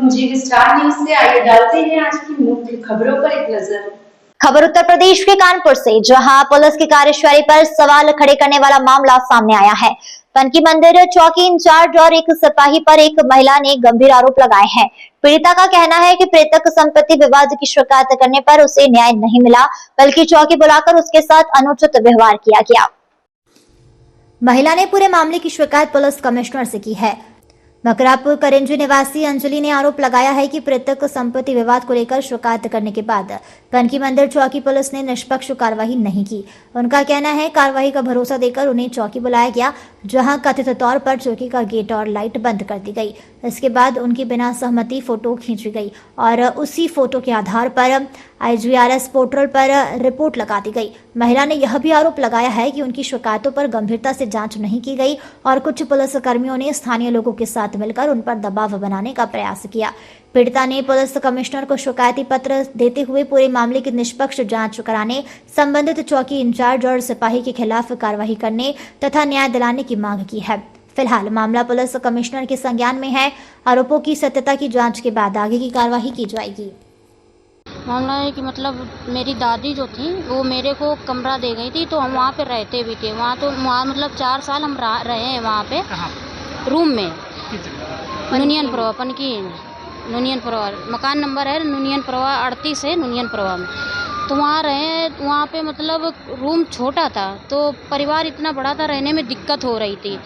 जी star news से आइए डालते हैं आज की मुख्य खबरों पर एक नजर। खबर उत्तर प्रदेश के कानपुर से, जहां पुलिस की कार्यशैली पर सवाल खड़े करने वाला मामला सामने आया है। पनकी मंदिर चौकी इंचार्ज और एक सिपाही पर एक महिला ने गंभीर आरोप लगाए हैं। पीड़िता का कहना है कि प्रेतक संपत्ति विवाद की शिकायत करने पर उसे न्याय नहीं मिला, बल्कि चौकी बुलाकर उसके साथ अनुचित व्यवहार किया गया। महिला ने पूरे मामले की शिकायत पुलिस कमिश्नर से की है। मकरापुर करेंजी निवासी अंजलि ने आरोप लगाया है कि प्रेतक संपत्ति विवाद को लेकर शिकायत करने के बाद पनकी मंदिर चौकी पुलिस ने निष्पक्ष कार्रवाई नहीं की। उनका कहना है कार्रवाई का भरोसा देकर उन्हें चौकी बुलाया गया, जहां कथित तौर पर चौकी का गेट और लाइट बंद कर दी गई। इसके बाद उनकी बिना सहमति फोटो खींची गई और उसी फोटो के आधार पर IGRS पोर्टल पर रिपोर्ट लगा दी गई। महिला ने यह भी आरोप लगाया है कि उनकी शिकायतों पर गंभीरता से जांच नहीं की गई और कुछ पुलिस कर्मियों ने स्थानीय लोगों के साथ मिलकर उन पर दबाव बनाने का प्रयास किया। पीड़िता ने पुलिस कमिश्नर को शिकायती पत्र देते हुए पूरे मामले की निष्पक्ष जांच कराने, संबंधित चौकी इंचार्ज और सिपाही के खिलाफ कार्रवाई करने तथा न्याय दिलाने की मांग की है। फिलहाल मामला पुलिस कमिश्नर के संज्ञान में है। आरोपों की सत्यता की जांच के बाद आगे की कार्रवाई की जाएगी। मामला है कि मतलब मेरी दादी जो थी वो मेरे को कमरा दे गई थी, तो हम वहाँ पे रहते भी थे। वहाँ मतलब 4 साल हम रहे हैं वहाँ पे रूम में। यूनियन प्रवा पनकी यूनियन प्रवा मकान नंबर है यूनियन प्रवा 38 है यूनियन प्रवा में। तो वहाँ रहे, वहाँ पे मतलब रूम छोटा था, तो परिवार इतना बड़ा था, रहने में दिक्कत हो रही थी।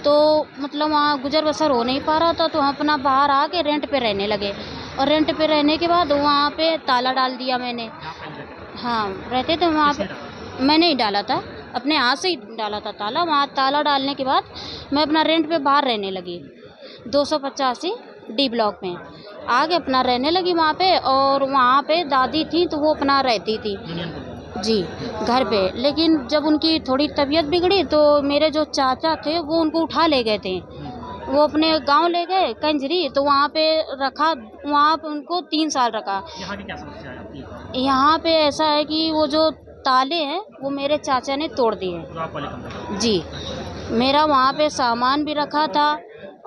तो मतलब वहाँ गुजर बसर हो नहीं पा रहा था, तो हम अपना बाहर आके रेंट पे रहने लगे। और रेंट पे रहने के बाद वहाँ पे ताला डाल दिया मैंने। हाँ, रहते थे वहाँ पे, मैंने ही डाला था, अपने हाथ से ही डाला था ताला। वहाँ ताला डालने के बाद मैं अपना रेंट पे बाहर रहने लगी 285 D ब्लॉक में आगे अपना रहने लगी वहाँ पे। और वहाँ पे दादी थी तो वो अपना रहती थी जी घर पे। लेकिन जब उनकी थोड़ी तबीयत बिगड़ी तो मेरे जो चाचा थे वो उनको उठा ले गए थे, वो अपने गांव ले गए कंजरी, तो वहाँ पे रखा। वहाँ पे उनको 3 साल रखा। यहाँ की क्या समस्या है आपकी? यहाँ पे ऐसा है कि वो जो ताले हैं वो मेरे चाचा ने तोड़ दिए जी। मेरा वहाँ पे सामान भी रखा था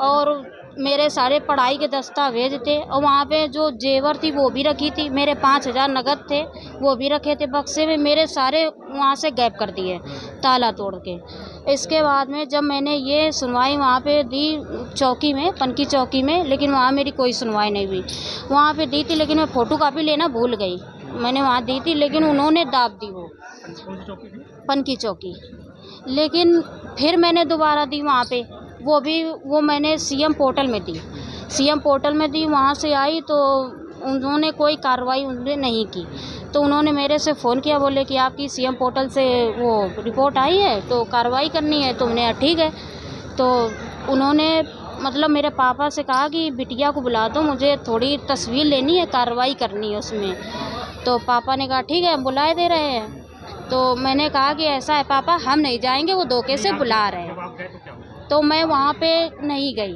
और मेरे सारे पढ़ाई के दस्तावेज थे, और वहाँ पे जो जेवर थी वो भी रखी थी। मेरे 5000 नगद थे वो भी रखे थे बक्से में। मेरे सारे वहाँ से गायब कर दिए ताला तोड़ के। इसके बाद में जब मैंने ये सुनवाई वहाँ पे दी चौकी में, पनकी चौकी में, लेकिन वहाँ मेरी कोई सुनवाई नहीं हुई। वहाँ पे दी थी लेकिन मैं फ़ोटोकॉपी लेना भूल गई। मैंने वहाँ दी थी लेकिन उन्होंने दाब दी वो पनकी चौकी। लेकिन फिर मैंने दोबारा दी वहाँ पे, वो मैंने CM पोर्टल में दी। CM पोर्टल में दी, वहाँ से आई तो उन्होंने कोई कार्रवाई उन्होंने नहीं की। तो उन्होंने मेरे से फ़ोन किया, बोले कि आपकी CM पोर्टल से वो रिपोर्ट आई है तो कार्रवाई करनी है। तो उन्हें ठीक है। तो उन्होंने मतलब मेरे पापा से कहा कि बिटिया को बुला दो, मुझे थोड़ी तस्वीर लेनी है, कार्रवाई करनी है उसमें। तो पापा ने कहा ठीक है, हम बुलाए दे रहे हैं। तो मैंने कहा कि ऐसा है पापा, हम नहीं जाएंगे, वो धोखे से बुला रहे हैं। तो मैं वहाँ पे नहीं गई,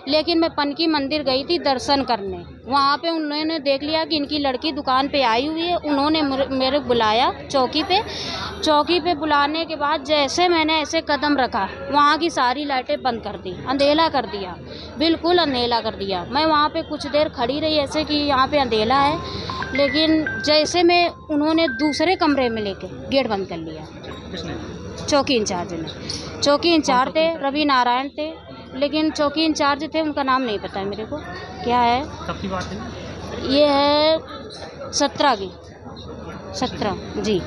लेकिन मैं पनकी मंदिर गई थी दर्शन करने। वहाँ पे उन्होंने देख लिया कि इनकी लड़की दुकान पे आई हुई है। उन्होंने मेरे बुलाया चौकी पे। चौकी पे बुलाने के बाद जैसे मैंने ऐसे कदम रखा, वहाँ की सारी लाइटें बंद कर दी, अंधेला कर दिया, बिल्कुल अंधेला कर दिया। मैं वहाँ पे कुछ देर खड़ी रही ऐसे कि यहाँ पे अंधेला है, लेकिन जैसे मैं उन्होंने दूसरे कमरे में लेके गेट बंद कर लिया। चौकी इंचार्ज ने, चौकी इंचार्ज थे रवि नारायण थे, लेकिन चौकी इंचार्ज थे उनका नाम नहीं पता है मेरे को क्या है। कब की बात है? ये है 17 जी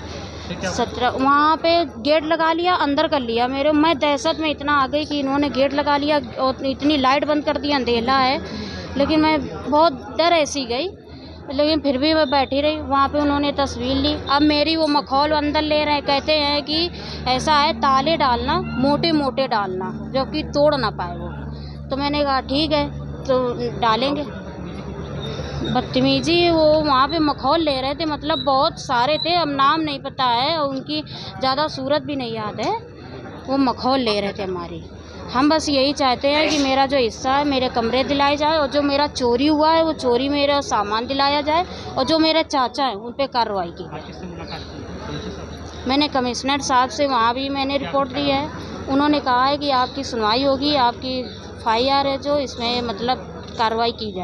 17। वहाँ पे गेट लगा लिया, अंदर कर लिया मेरे। मैं दहशत में इतना आ गई कि इन्होंने गेट लगा लिया और इतनी लाइट बंद कर दी, अंधेला है। लेकिन मैं बहुत डर ऐसी गई, लेकिन फिर भी मैं बैठी रही। वहाँ पे उन्होंने तस्वीर ली। अब मेरी वो मखौल अंदर ले रहे हैं, कहते हैं कि ऐसा है ताले डालना, मोटे मोटे डालना, जो कि तोड़ ना पाए वो। तो मैंने कहा ठीक है, तो डालेंगे। बदतमीजी वो वहाँ पे मखौल ले रहे थे, मतलब बहुत सारे थे, अब नाम नहीं पता है और उनकी ज़्यादा सूरत भी नहीं याद है। वो मखौल ले रहे थे हमारी। हम बस यही चाहते हैं कि मेरा जो हिस्सा है मेरे कमरे दिलाए जाए, और जो मेरा चोरी हुआ है वो चोरी मेरा सामान दिलाया जाए, और जो मेरे चाचा हैं उन पे कार्रवाई की जाए। मैंने कमिश्नर साहब से वहाँ भी मैंने रिपोर्ट दी है। उन्होंने कहा है कि आपकी सुनवाई होगी, आपकी FIR है जो इसमें मतलब कार्रवाई की जाए।